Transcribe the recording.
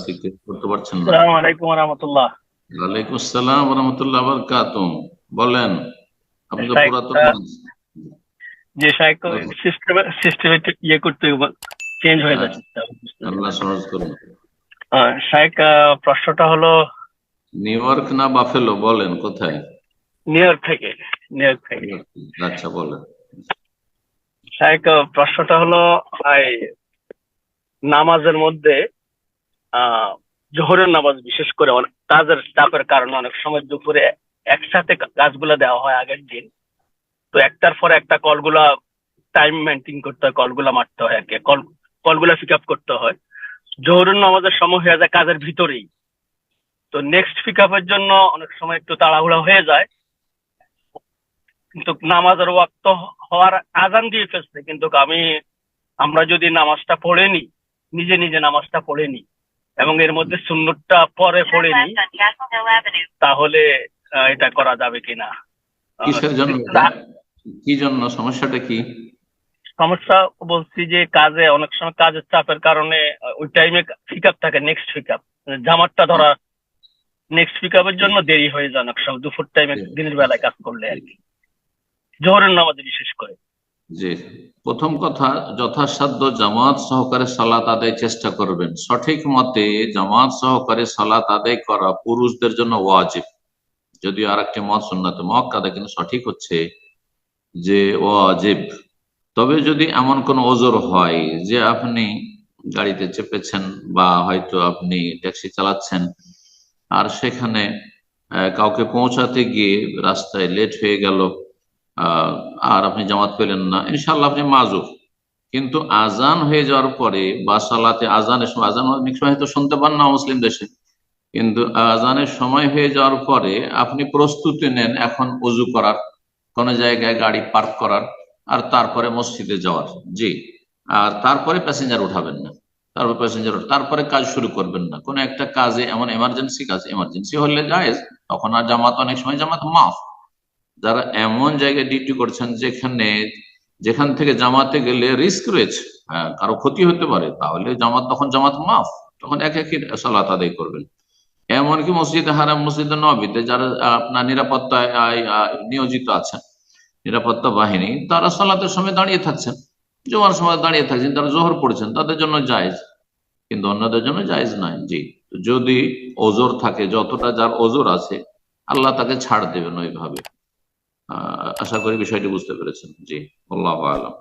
থেকে করতে পারছেন না। আসসালামু আলাইকুম রহমতুল্লাহ। ওয়ালাইকুম আসসালাম রহমতুল্লাহ বারাকাতুহু। বলেন, আপনি তো শাইখ, পুরাতন মানুষ। যে শাইখ বলেন। সিস্টেমেটিক ইয়ে করতে চেঞ্জ হয়ে আচ্ছা, যাচ্ছে বুঝতেছি আল্লাহ না। সহজ করুন। শাইখ, প্রশ্নটা হলো নিউ ইয়র্ক না বাফেলো, বলেন কোথায়? নিউ ইয়র্ক থেকে। নিউ ইয়র্ক থেকে আচ্ছা, বলেন। শাইখ, প্রশ্নটা হলো এই নামাজের মধ্যে আহ জোহরের নামাজ বিশেষ করে অনেক কাজের চাপের কারণে অনেক সময় দুপুরে একসাথে কাজগুলা দেওয়া হয় আগের দিন। তো একটার পর একটা কলগুলা টাইম মেনটেন করতে হয়, কলগুলা মারতে হয় আর কি, কলগুলা পিক আপ করতে হয়। জোহরের নামাজের সময় হয়ে যায় কাজের ভিতরেই। তো নেক্সট পিক আপের জন্য অনেক সময় একটু তাড়াহুড়া হয়ে যায়, কিন্তু নামাজের ওয়াক্ত হওয়ার আজান দিয়ে ফেলছে, কিন্তু আমরা যদি নামাজটা পড়ে নি, নিজে নিজে নামাজটা পড়ে নি এবং এর মধ্যে সুন্নতটা পরে পড়ে নি, তাহলে এটা করা যাবে কিনা? কিসের জন্য এটা? কি জন্য, সমস্যাটা কি? সমস্যা বলছি যে কাজে অনেক সময় কাজের চাপের কারণে ওই টাইমে পিক আপ থাকে, নেক্সট পিক আপ, জামাতটা ধরা নেক্সট পিক আপের জন্য দেরি হয়ে যায় অনেক সময় দুপুর টাইমে দিনের বেলায় কাজ করলে আর কি, জোহরের নামাজে বিশেষ করে। জি, প্রথম কথা, যথাসাধ্য জামাত সহকারে সালাত আদায় চেষ্টা করবেন। সঠিক মতে জামাত সহকারে সালাত আদায় করা পুরুষদের জন্য ওয়াজিব, যদিও আর একটি মত সুন্নাতে মুআক্কাদা, কিন্তু সঠিক হচ্ছে যে ওয়াজিব। তবে যদি এমন কোন ওজর হয় যে আপনি গাড়িতে চেপেছেন বা হয়তো আপনি ট্যাক্সি চালাচ্ছেন, আর সেখানে কাউকে পৌঁছাতে গিয়ে রাস্তায় লেট হয়ে গেল, আহ, আর আপনি জামাত পেলেন না, ইনশাল্লাহ আপনি মাজুর। কিন্তু আজান হয়ে যাওয়ার পরে বা সালাতে আজানের সময়, আজান অনেক সময় হয়তো শুনতে পান না মুসলিম দেশে, কিন্তু আজানের সময় হয়ে যাওয়ার পরে আপনি প্রস্তুতি নেন এখন উজু করার, কোন জায়গায় গাড়ি পার্ক করার, আর তারপরে মসজিদে যাওয়ার। জি, আর তারপরে প্যাসেঞ্জার উঠাবেন না, তারপরে কাজ শুরু করবেন না। কোন একটা কাজে, এমন এমার্জেন্সি কাজ, এমার্জেন্সি হলে জায়েজ, তখন আর জামাত, অনেক সময় জামাত মাফ। যারা এমন জায়গায় ডিউটি করছেন যেখান থেকে জামাতে গেলে রিস্ক রয়েছে, হ্যাঁ, কারো ক্ষতি হতে পারে, তাহলে জামাত, তখন জামাত মাফ, তখন এক একই সালাত আদায় করবেন। এমনকি মসজিদে হারাম, মসজিদে নববীতে যারা আপনার নিরাপত্তায় নিয়োজিত আছেন, নিরাপত্তা বাহিনী, তারা সালাতের সময় দাঁড়িয়ে থাকছেন, জুমার সময় দাঁড়িয়ে থাকছেন, তারা জোহর পড়েছেন, তাদের জন্য জায়েজ, কিন্তু অন্যদের জন্য জায়েজ নয়। জি, যদি ওজোর থাকে, যতটা যার ওজোর আছে, আল্লাহ তাকে ছাড় দেবেন ওইভাবে। আশা করি বিষয়টি বুঝতে পেরেছেন। জি, আল্লাহু আ'লাম।